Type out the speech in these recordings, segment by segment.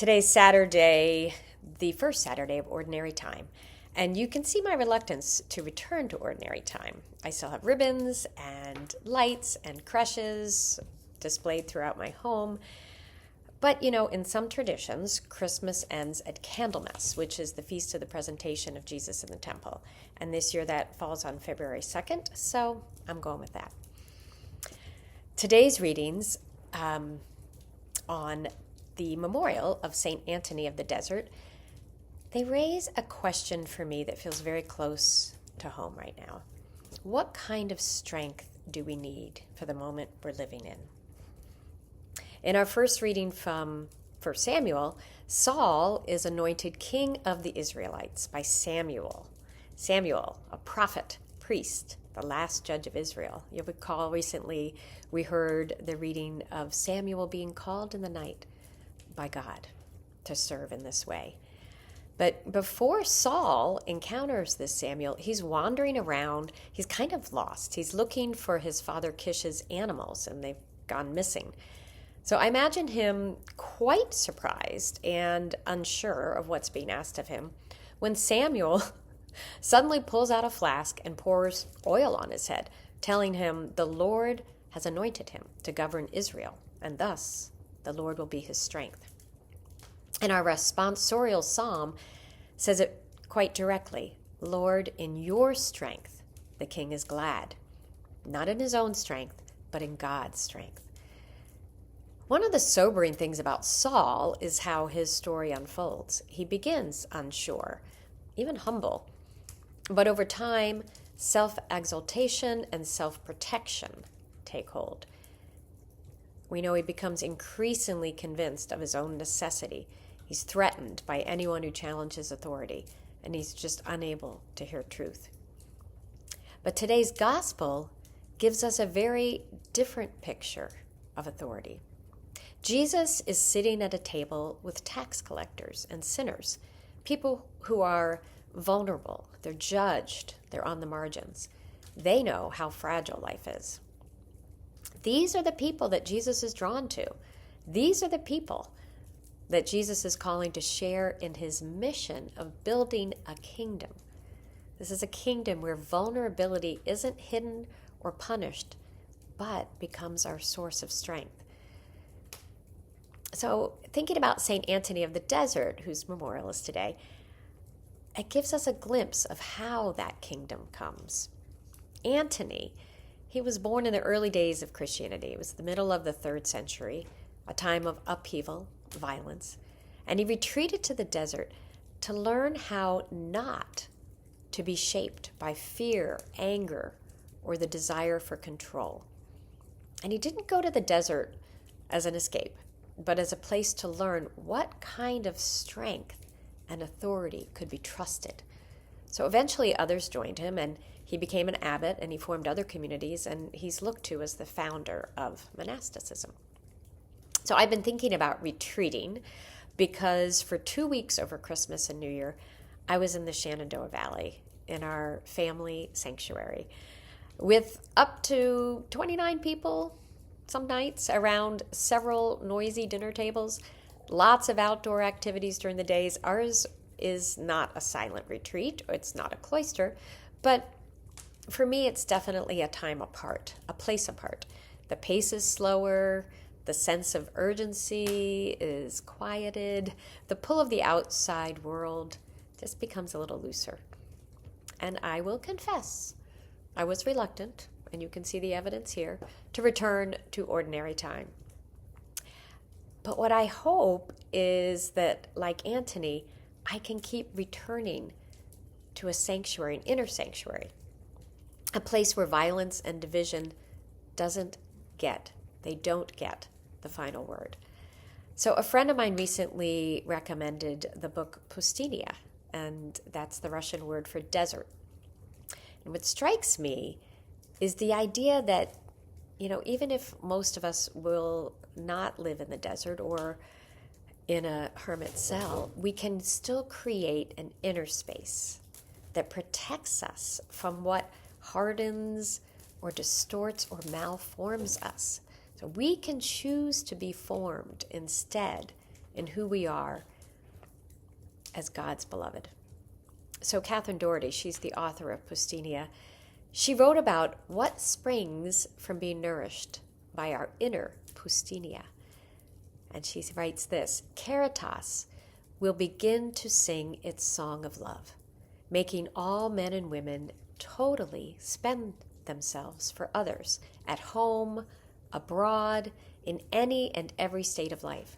Today's Saturday, the first Saturday of Ordinary Time, and you can see my reluctance to return to Ordinary Time. I still have ribbons and lights and crushes displayed throughout my home. But, in some traditions, Christmas ends at Candlemas, which is the feast of the presentation of Jesus in the temple. And this year that falls on February 2nd, so I'm going with that. Today's readings on the memorial of St. Anthony of the Desert, they raise a question for me that feels very close to home right now. What kind of strength do we need for the moment we're living in? In our first reading from 1 Samuel, Saul is anointed king of the Israelites by Samuel. Samuel, a prophet, priest, the last judge of Israel. You'll recall recently we heard the reading of Samuel being called in the night by God to serve in this way. But before Saul encounters this Samuel, he's wandering around. He's kind of lost. He's looking for his father Kish's animals, and they've gone missing. So I imagine him quite surprised and unsure of what's being asked of him when Samuel suddenly pulls out a flask and pours oil on his head, telling him the Lord has anointed him to govern Israel, and thus the Lord will be his strength. And our responsorial psalm says it quite directly. Lord, in your strength, the king is glad. Not in his own strength, but in God's strength. One of the sobering things about Saul is how his story unfolds. He begins unsure, even humble. But over time, self-exaltation and self-protection take hold. We know he becomes increasingly convinced of his own necessity. He's threatened by anyone who challenges authority, and he's just unable to hear truth. But today's gospel gives us a very different picture of authority. Jesus is sitting at a table with tax collectors and sinners, people who are vulnerable, they're judged, they're on the margins. They know how fragile life is. These are the people that Jesus is drawn to. These are the people that Jesus is calling to share in his mission of building a kingdom. This is a kingdom where vulnerability isn't hidden or punished, but becomes our source of strength. So thinking about St. Anthony of the Desert, whose memorial is today, it gives us a glimpse of how that kingdom comes. Anthony, he was born in the early days of Christianity. It was the middle of the 3rd century, a time of upheaval, violence, and he retreated to the desert to learn how not to be shaped by fear, anger, or the desire for control. And he didn't go to the desert as an escape, but as a place to learn what kind of strength and authority could be trusted. So eventually others joined him, and he became an abbot, and he formed other communities, and he's looked to as the founder of monasticism. So I've been thinking about retreating because for 2 weeks over Christmas and New Year, I was in the Shenandoah Valley in our family sanctuary with up to 29 people some nights around several noisy dinner tables, lots of outdoor activities during the days. Ours is not a silent retreat, or it's not a cloister, but for me, it's definitely a time apart, a place apart. The pace is slower, the sense of urgency is quieted, the pull of the outside world just becomes a little looser. And I will confess, I was reluctant, and you can see the evidence here, to return to ordinary time. But what I hope is that, like Anthony, I can keep returning to a sanctuary, an inner sanctuary, a place where violence and division don't get the final word. So a friend of mine recently recommended the book Pustynia, and that's the Russian word for desert. And what strikes me is the idea that, even if most of us will not live in the desert or in a hermit cell, we can still create an inner space that protects us from what hardens or distorts or malforms us. So we can choose to be formed instead in who we are as God's beloved. So Catherine Doherty, she's the author of Poustinia. She wrote about what springs from being nourished by our inner Poustinia. And she writes this: Caritas will begin to sing its song of love, making all men and women totally spend themselves for others, at home, abroad, in any and every state of life,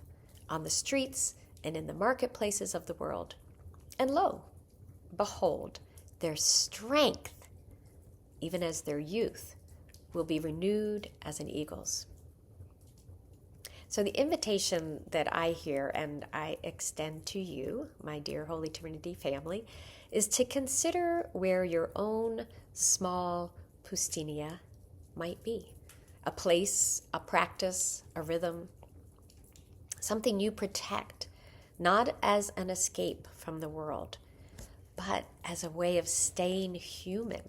on the streets and in the marketplaces of the world. And lo, behold, their strength, even as their youth, will be renewed as an eagle's. So the invitation that I hear and I extend to you, my dear Holy Trinity family, is to consider where your own small Poustinia might be. A place, a practice, a rhythm, something you protect, not as an escape from the world, but as a way of staying human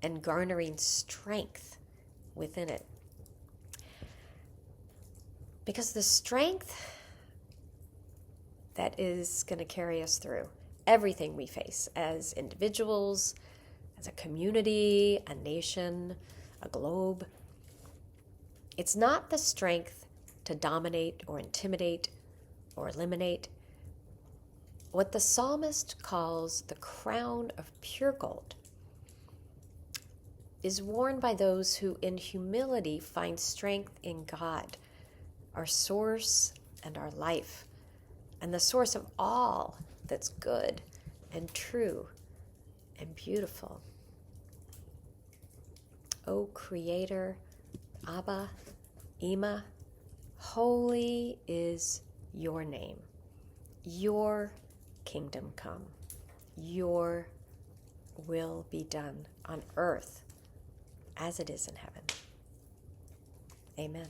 and garnering strength within it. Because the strength that is going to carry us through everything we face as individuals, as a community, a nation, a globe, it's not the strength to dominate or intimidate or eliminate. What the psalmist calls the crown of pure gold is worn by those who in humility find strength in God, our source and our life, and the source of all that's good and true and beautiful. O Creator, Abba, Ima, holy is your name. Your kingdom come. Your will be done on earth as it is in heaven. Amen.